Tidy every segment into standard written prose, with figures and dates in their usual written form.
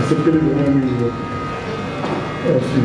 c'est que les grands niveau. Merci.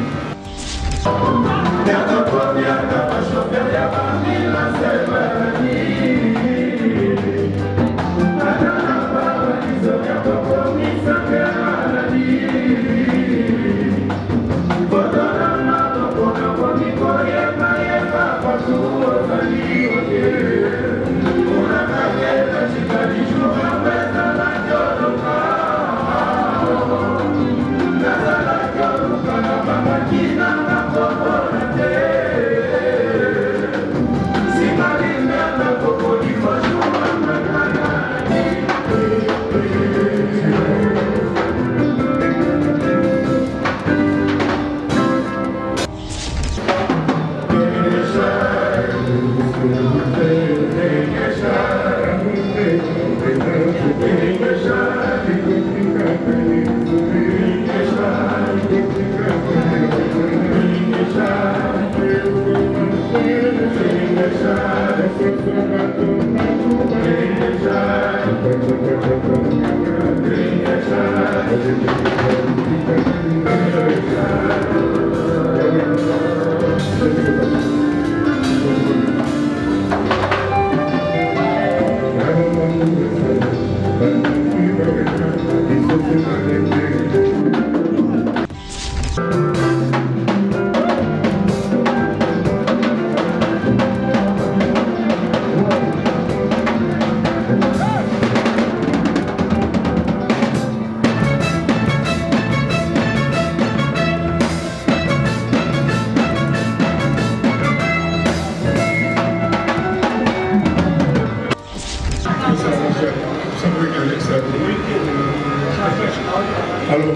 Alors,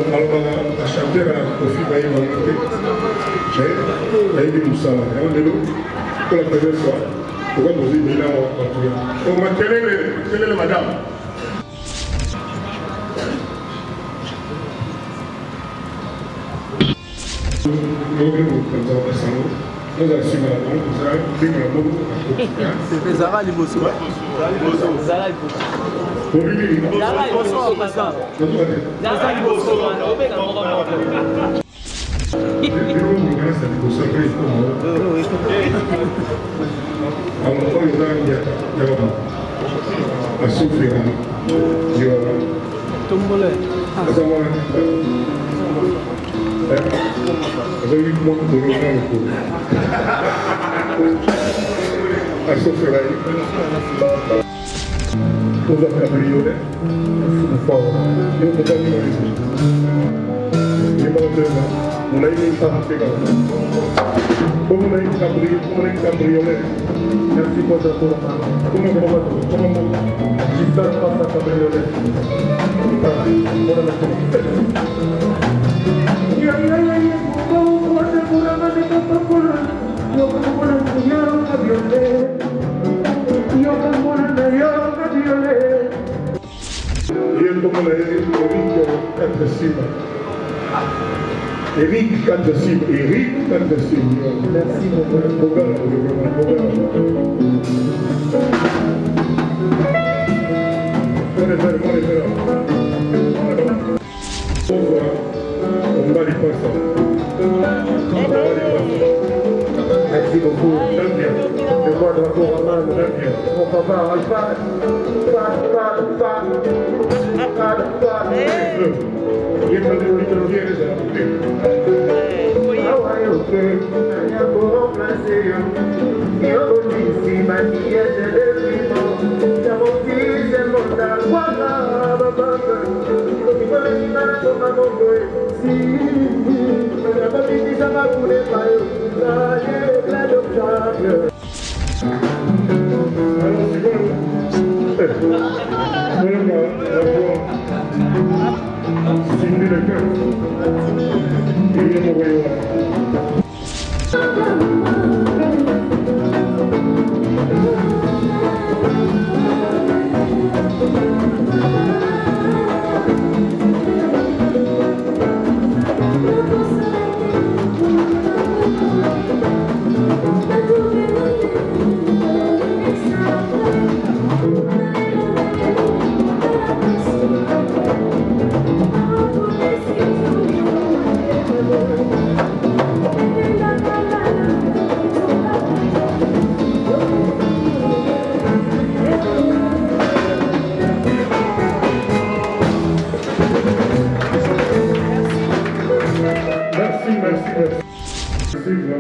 la chanteur a Kofi Baye va monter. Mais, il y a Moussa, pour la première fois, pourquoi nous y là on va quelle est la madame? Nous assumons la banque, nous assumons la banque. C'est Zara Liboso. Zara Liboso. Zara Liboso en passant. Zara Liboso. Cosa cabriolet, Eric Cantacime. Merci beaucoup. Merci beaucoup. Je vois de retour à main. Mon papa, Alpha.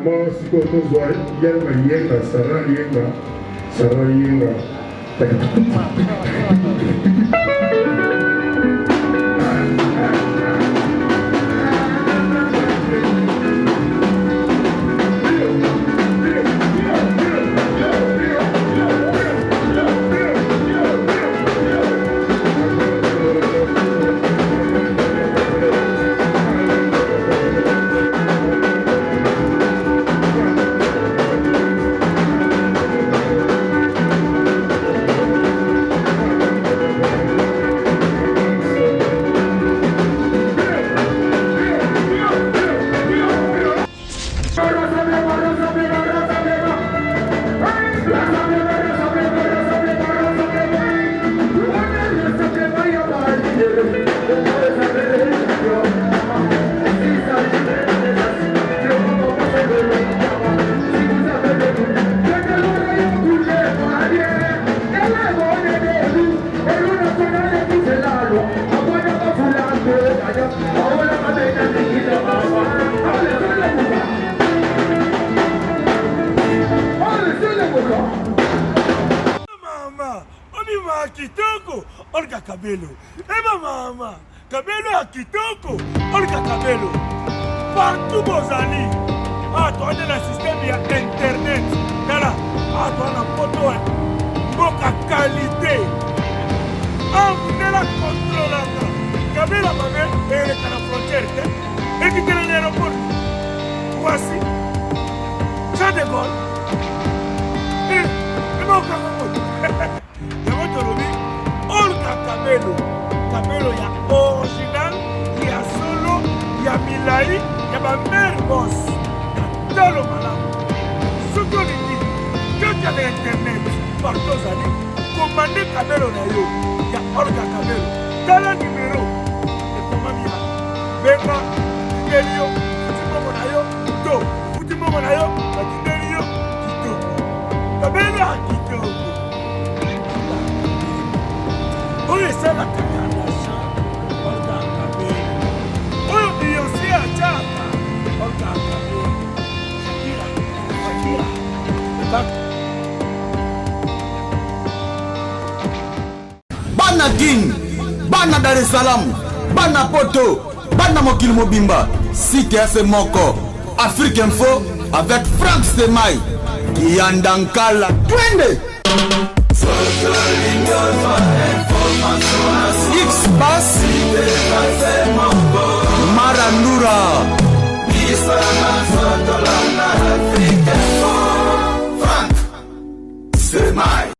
vraiment siko tozwa yenga yenga Sarah yenga kitoko olika Kabelo. Eba mama, Kabelo ya kitoko olika Kabelo. Partout bozali. Toi na système ya internet. Kala, toi na poto mboka qualité. Vous la contrôlanga. Kabelo mabe eleka na frontière te. Ekitela na aéroport. Voici. Ça décolle. Mboka Kabelo ya original, ya solo, ya milai, ya ba mère boss. Talo malamu. Soki olingi, kaka na internet, partout ozali, commande Kabelo na yo, ya Olga Kabelo. Tala numéro, ekomami ya benga, batindeli yo, futi mbongo na yo, to, futi mbongo na yo, batindeli yo, kitoko. Kabelo ya kitoko. Oye, c'est la Kardashian, Olga Kabelo. Oye, Beyoncé a Jaka, Olga Kabelo. Shakira. Bana King, Bana Dar es Salaam, Bana Poto, Bana Mokil Mobimba, CTF Moko, Afrique Info avec Frank Stemai, Kiandankala, Twende. X-Bass Marandura Frank Stemai.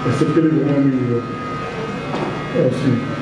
Aceptez les grands minimums. Merci.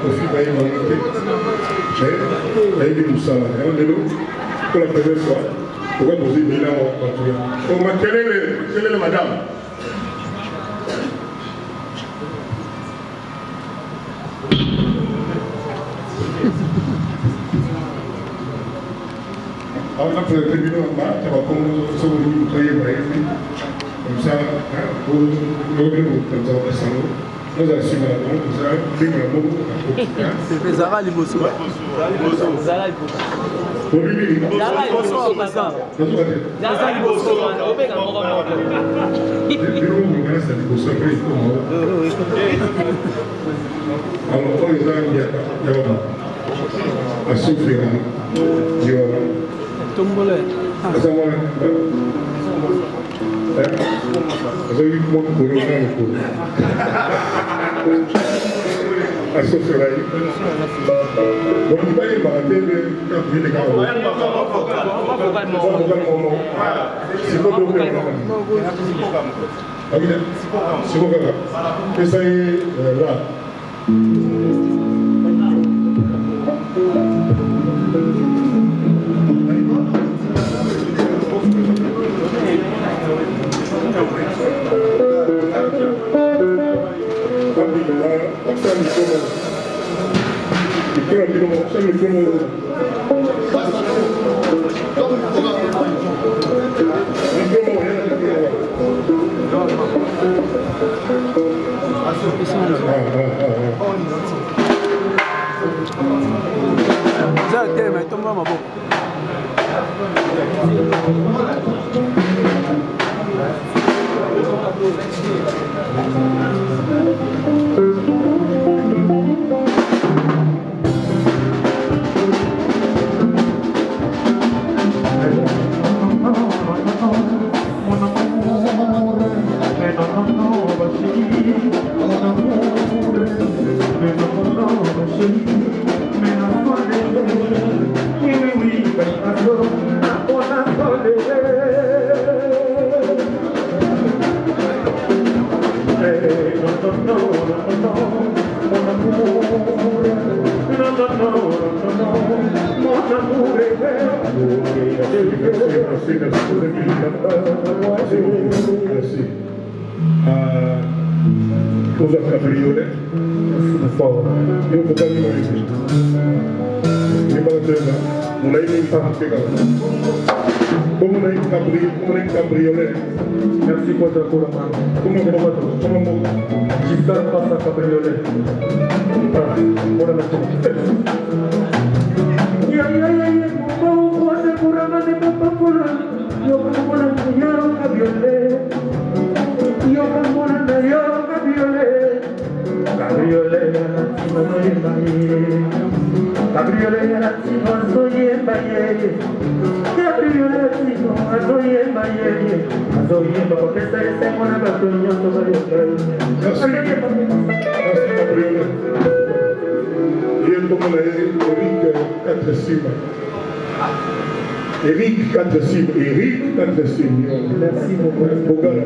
kofi bayebi bango te bayebi mosala yango lelo pour la première fois pourquoi bozwi bila batuya oma kelele madame on a prévu bino ma ça va comme ça vous nous travailler comme ça pour nous comme ça on ça nous assumons la donc ça c'est un bon c'est Zara Liboso Zara Liboso Zara Liboso passa Zara Liboso on peut quand on va alors on les a mis à souffrir tombole Azali mo corona ko. Aso serai. Bon ni bari ba tebe ka vile ka. Si ko do ko. Abida. Si ko ka. Esa yi la. Zara tema tomba maboko Cosa cabriolet, eu vou dar uma vez. E para dizer, mulai nem está pegar. Como nem cabriolet, Merci pour ta courage. como J'espère pas ça cabriolet. Voilà la chose. Eric 4 cibles. Merci beaucoup. Bogala,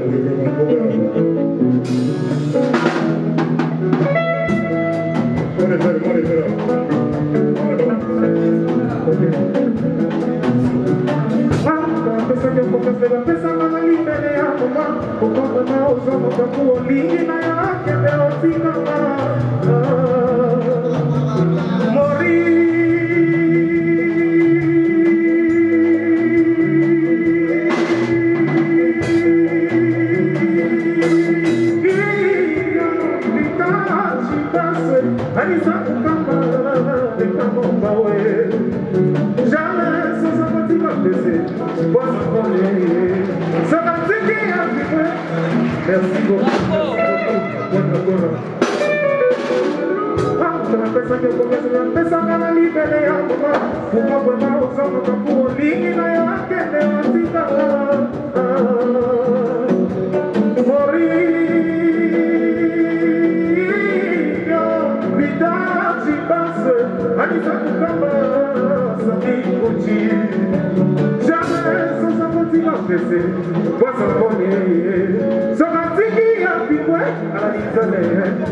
Jamais sans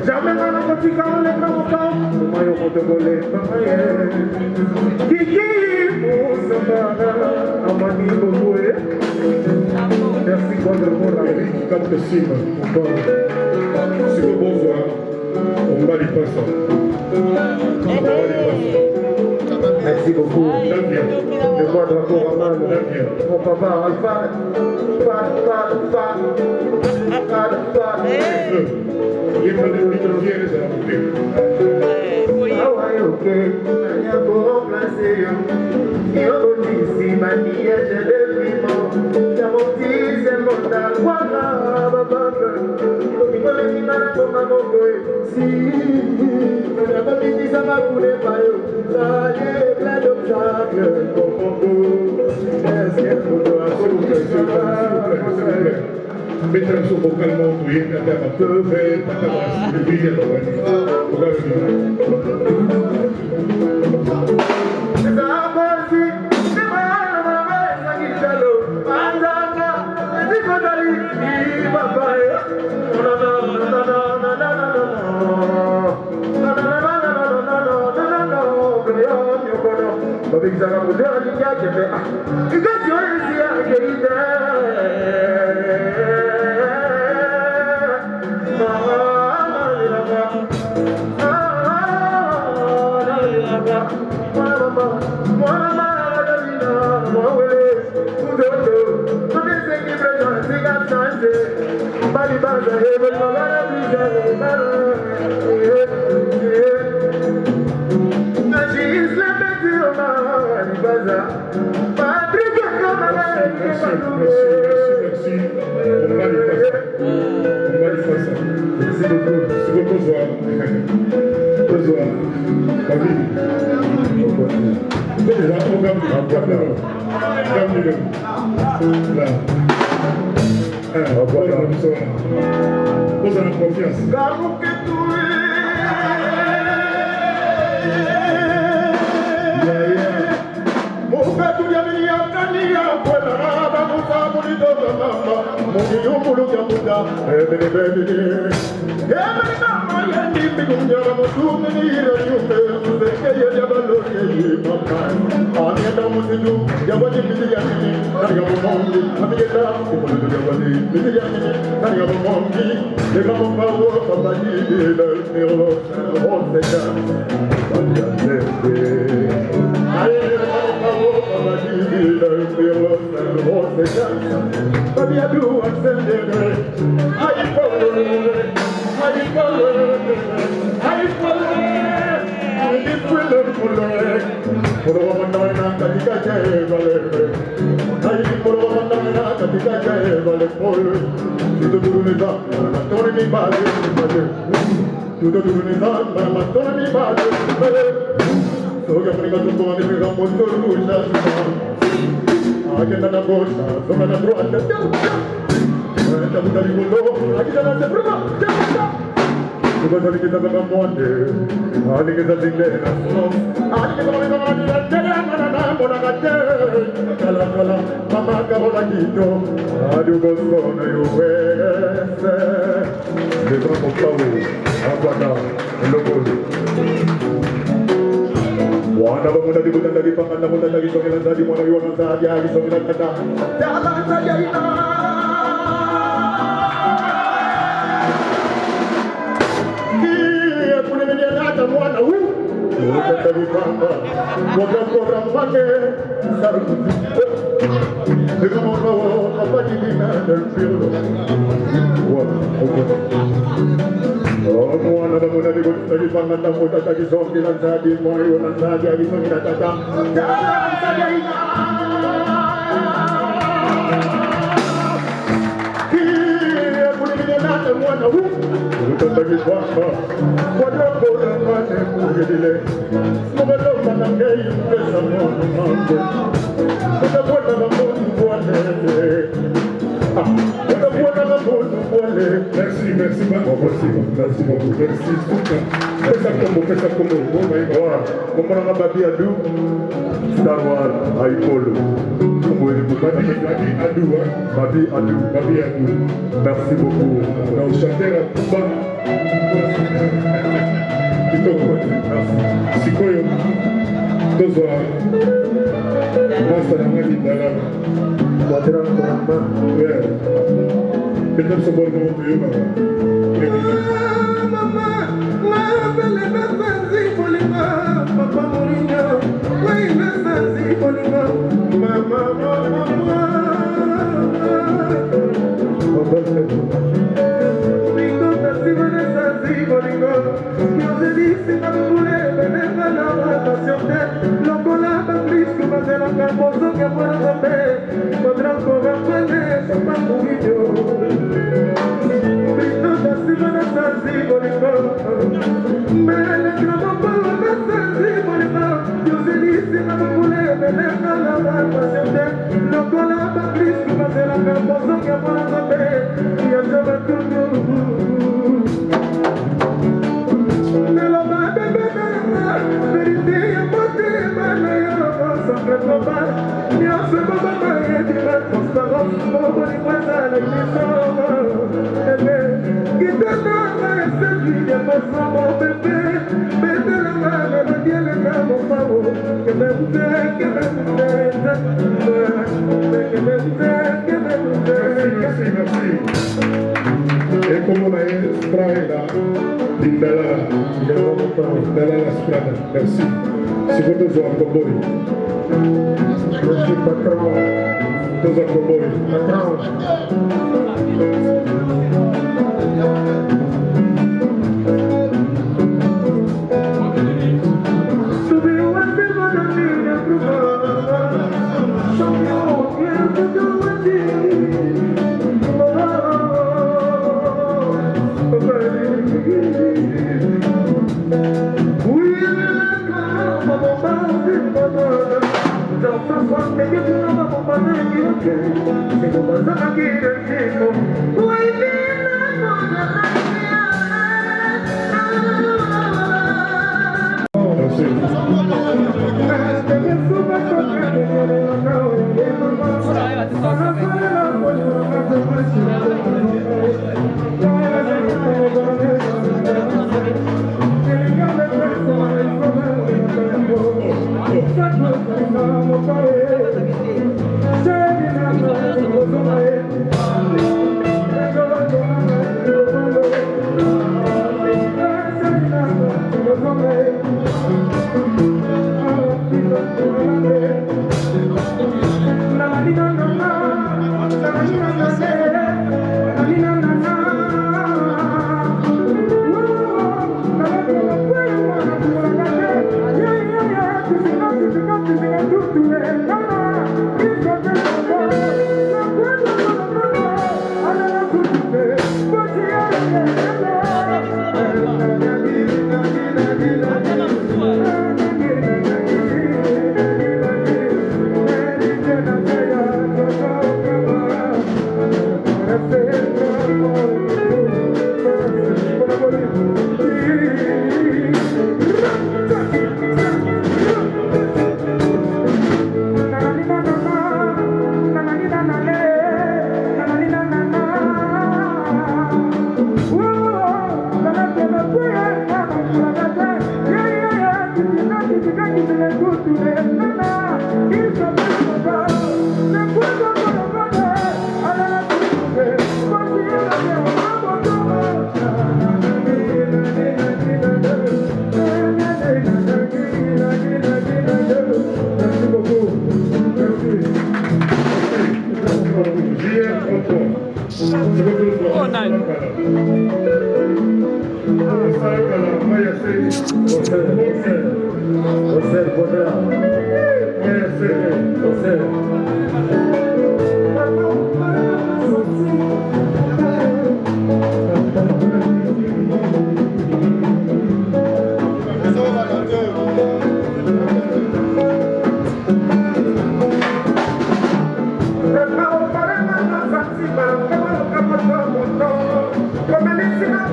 Jamais on a pas tika on les camps, moi on compte voler Kiki Moussambara, Amani Boué. Merci pour le mot là. Eric Campesina. C'est le bonsoir. On va lui passer. Merci beaucoup. Le voix de rapport à mal. Mon papa Alpha. Il m'a dit que le vieux est Ah ouais, ok. Il y a pour remplacer. Il y a un petit manillage de piment. Il y a mon petit sémontal. Voilà, papa. Il faut les finales comme un mokoé. Si, il y a pas de petit ça va couler par eux. Ça y est, plein d'obstacles. Est-ce qu'elle faut s'il vous plaît. Mettez sur vocalement tout y est, à peu près, à peu près, Merci Merci beaucoup. Merci. Fais ça comme Comprends Babi Adou, Star Wars, Aïpolo. Babi Adou. Merci beaucoup. Donc, chanter à Touba. Merci. Sikoyo. Tozwa. Masta na mali dala. Wadra Koramba. Ouais. Peut-être ce bon moment pour eux, maman. Papa Mourinho, oui, mais ça c'est Bolima. Maman, E como na Esprada, Dindala Esprada, merci. Se você usar Cobori, Merci patron. usar Cobori, Come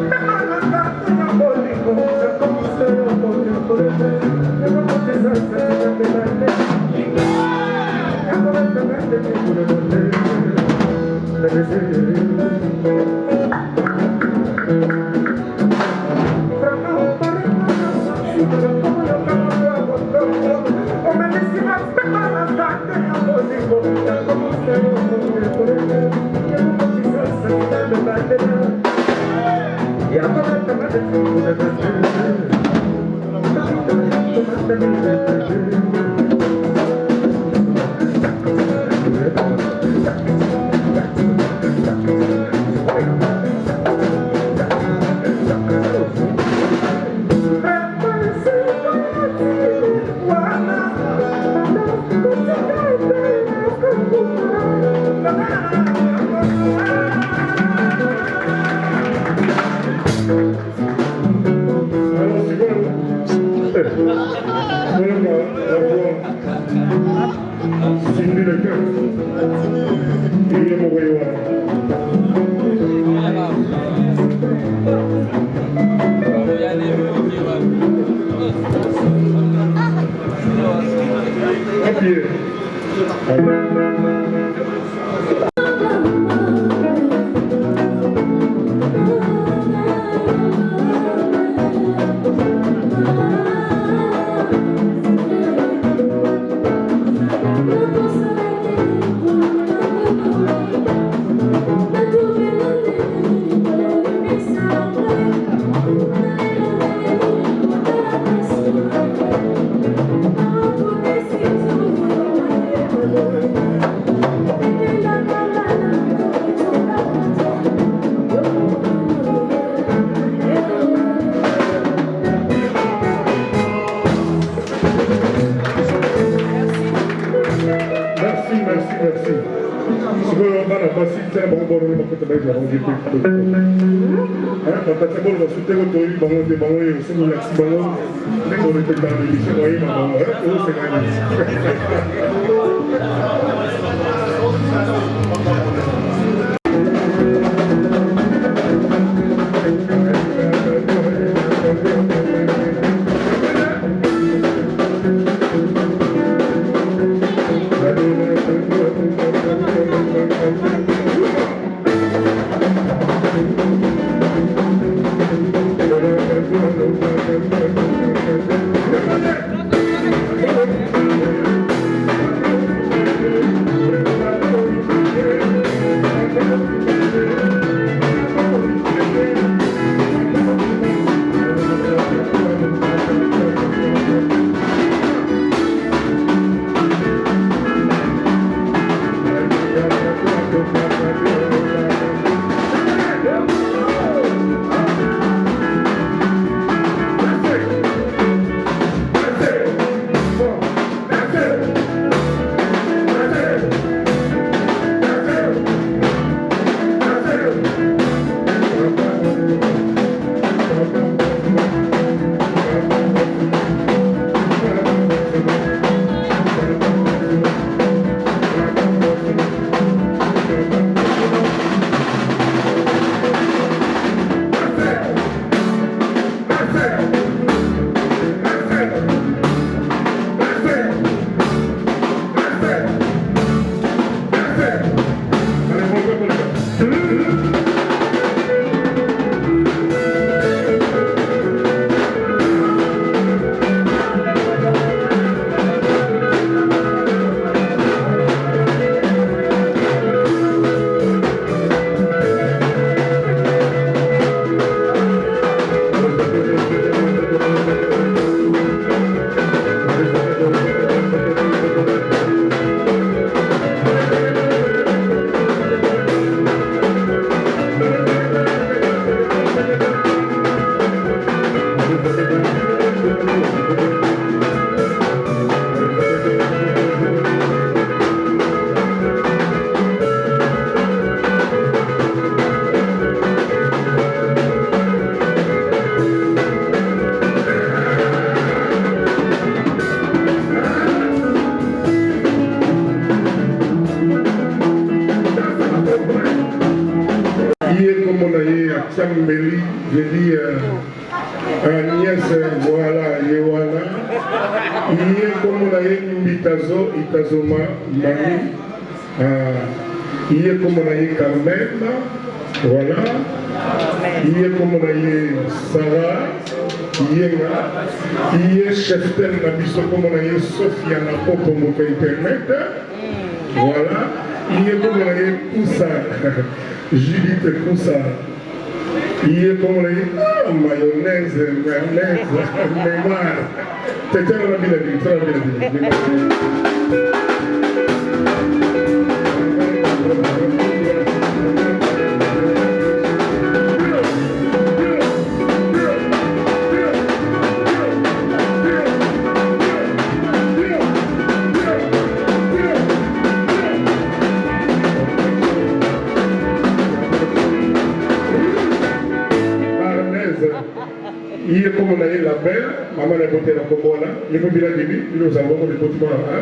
Chambeli, je dis Agnès, voilà, Yewana. Il y a comme on a une Itazo, Itazoma, Mami. Il est comme on a eu Carmen, voilà. Il est comme on a eu Sarah, il est chef de comme on a eu Sophia Napo pour mon internet. Voilà. Il est comme on a eu Poussa, Judith Poussa. Il est comme on a eu mayonnaise, Neymar. C'est ça la vie. Il est comme on a eu la belle, maman a voté la Comola, il faut bien dire, nous avons des bâtiments là.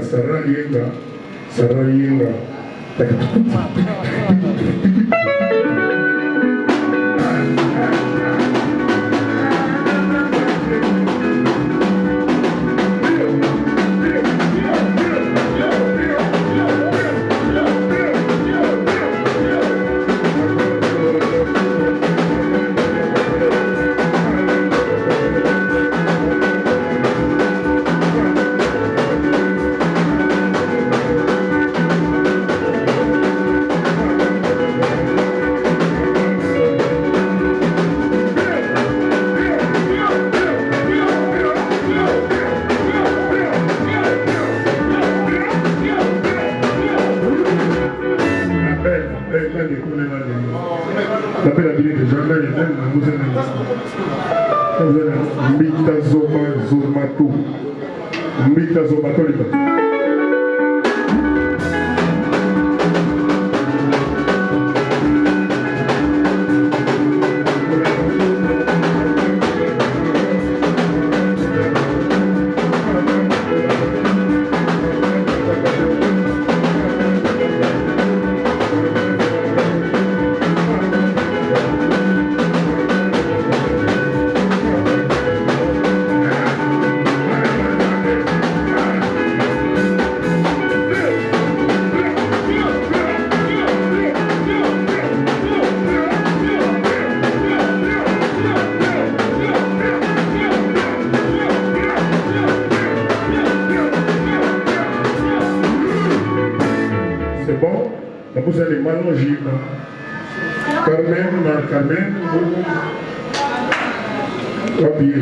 Sarah Yenga. Vous allez m'allonger. Carmen,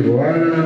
voilà.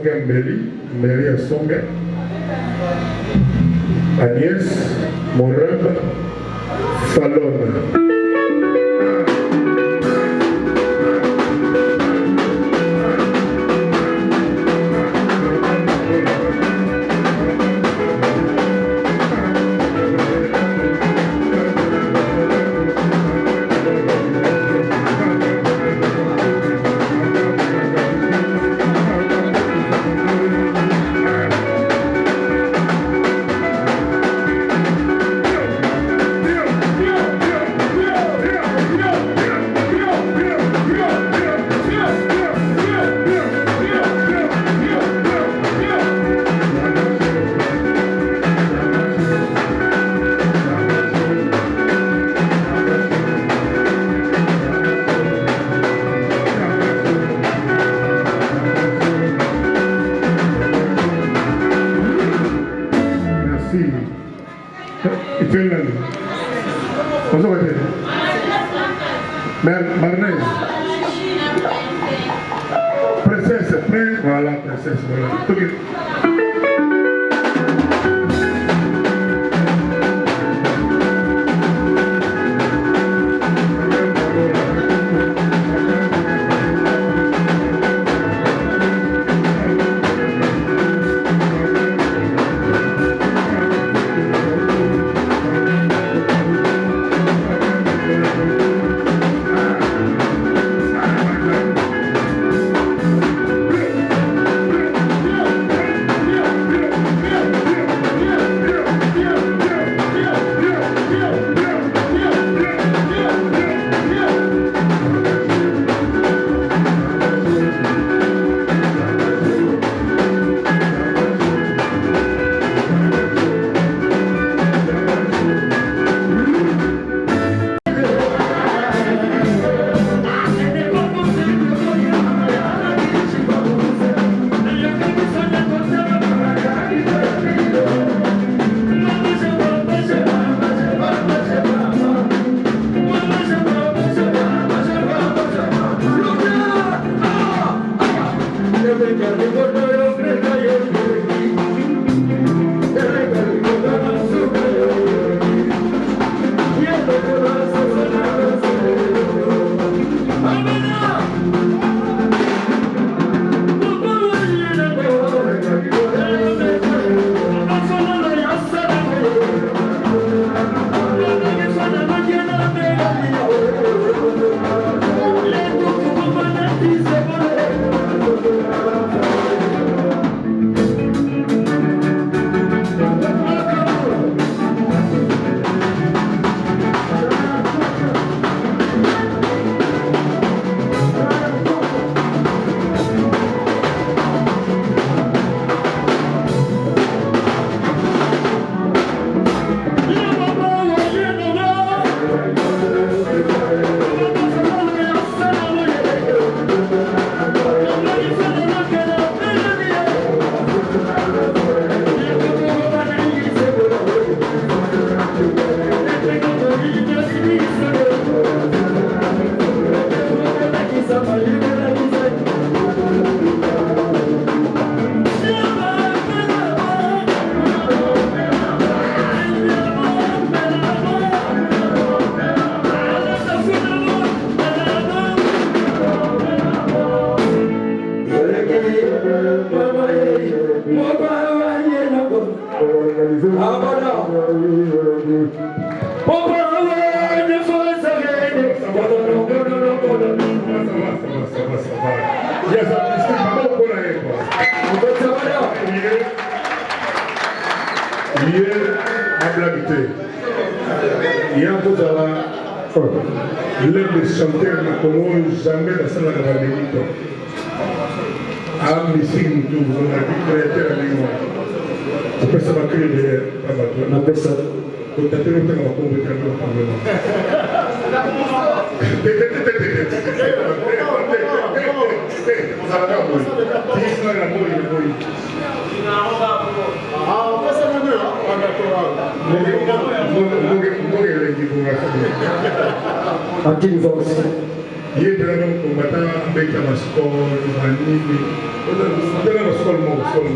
Songa Mbeli, Maria Songa, Agnès Morab, Fallon. Princesse, voilà, princesse, voilà. Il est vraiment combattant avec la mascole, Manini. Il est la mascole, mon sol.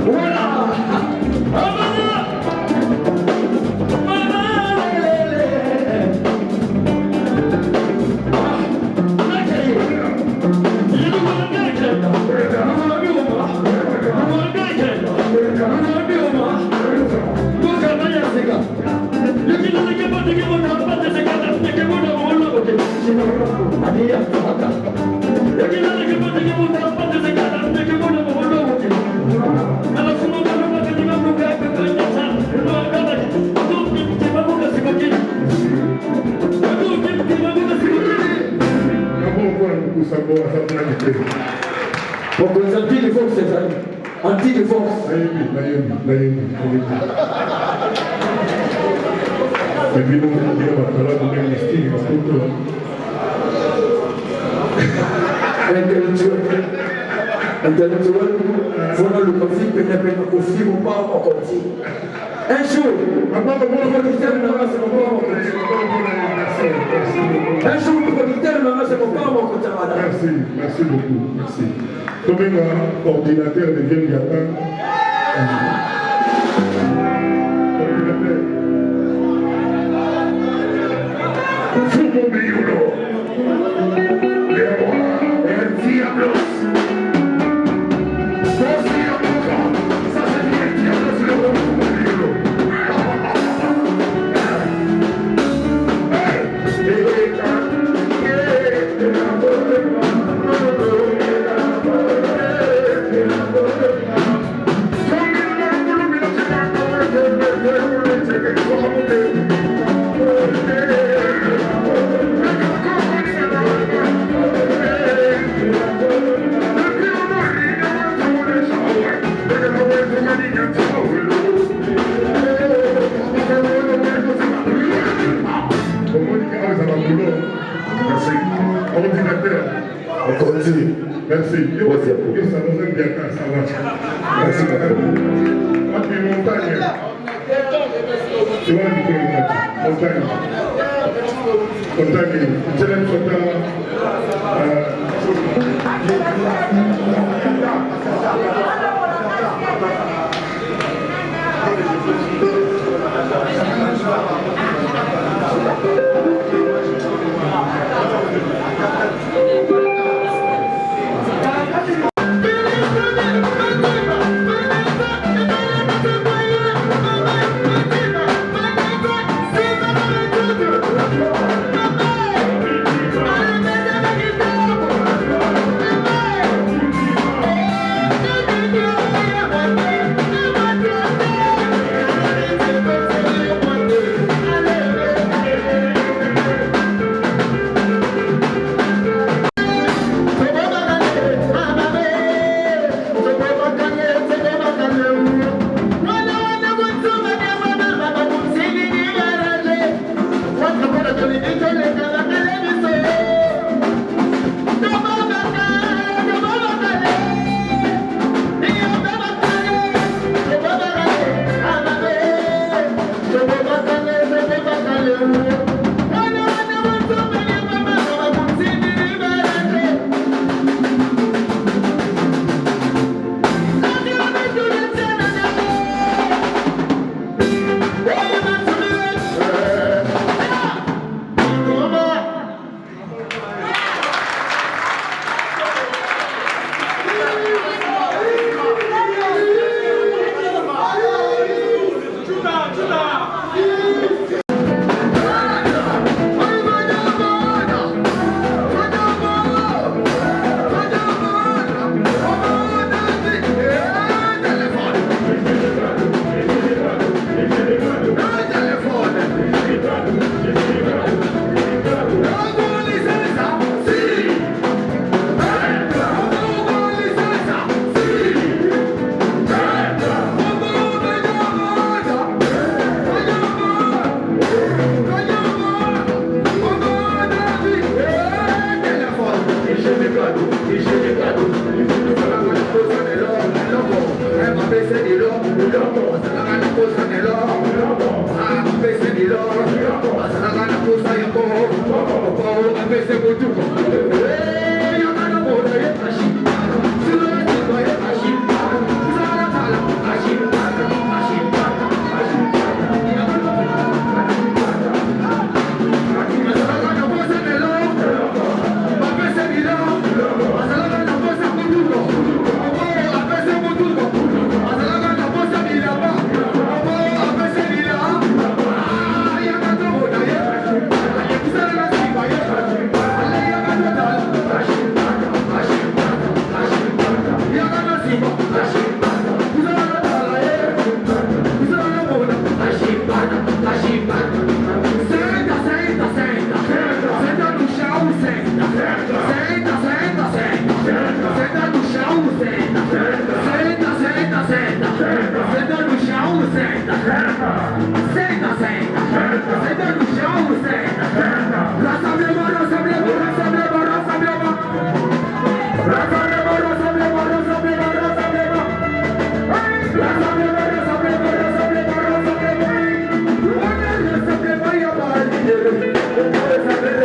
Voilà. Anti-divorce. Intellectuel, voilà le conflit que nous avons conflit ou pas en conflit. Un jour, le producteur n'a pas mon corps en côté. Un jour, le producteur n'a pas mon corps en côté. Merci beaucoup, merci. Comme un ordinateur de Vienne Gapin. Fumo Miulo. El diablo. Merci. Merci. Montagne. Tu vois montagne. Montagne. Tu l'aimes Thank you. senta, senta, senta, senta no chão, senta, raça brava, raça brava, raça brava, raça brava, raça brava, raça brava, raça brava, raça brava, raça brava, raça brava, raça brava, raça brava, raça brava e a barriga, raça brava.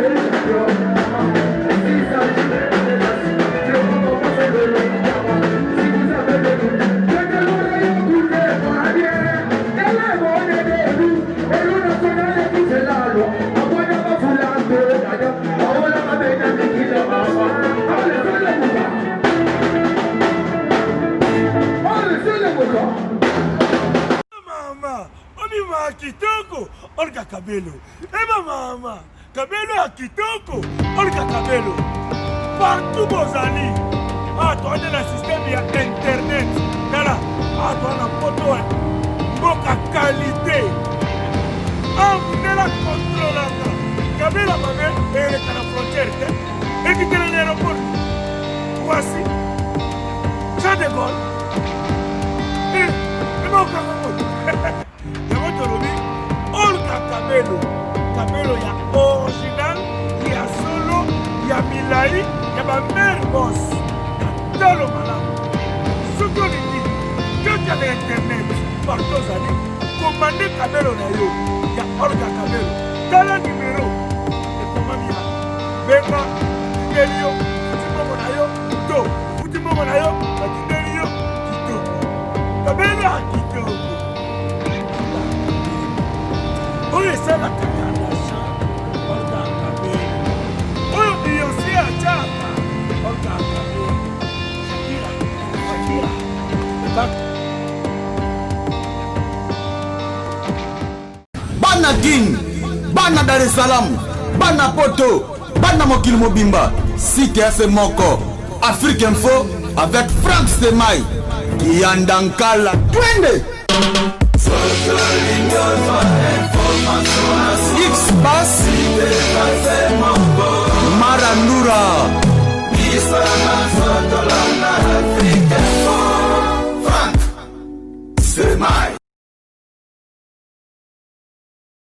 Kitoko, olga Kabelo. Eba mama, Kabelo a Kitoko, olga Kabelo. Partout bozali. Ah, toi on est le système il y a internet. Là, ah toi on a photo, boka qualité. Ah, vous êtes la contrôle. Kabelo mame, et la frontière, et qui est l'aéroport. Voici. Ça décolle. Et non, Olga Kabelo, Kabelo ya original, ya solo, ya milai, ya ba mère boss, ya talo malamu. Soki olingi, kaka na internet, partout ozali, commande Kabelo na yo, ya Olga Kabelo. Tala numéro, ekomami ya benga, batindeli yo, futi mbongo na yo, to, futi mbongo na yo, batindeli yo, kitoko. Kabelo ya kitoko. Oye, c'est la cacalasha, Olga Kabelo. Oye, Beyoncé a Jaka, Olga Kabelo. Shakira. Bana Guine, bana Dar es Salaam, bana Poto, bana mokili mobimba. CTF moko, Afrique Info avec Frank Stemai, Kiandankala. Twende!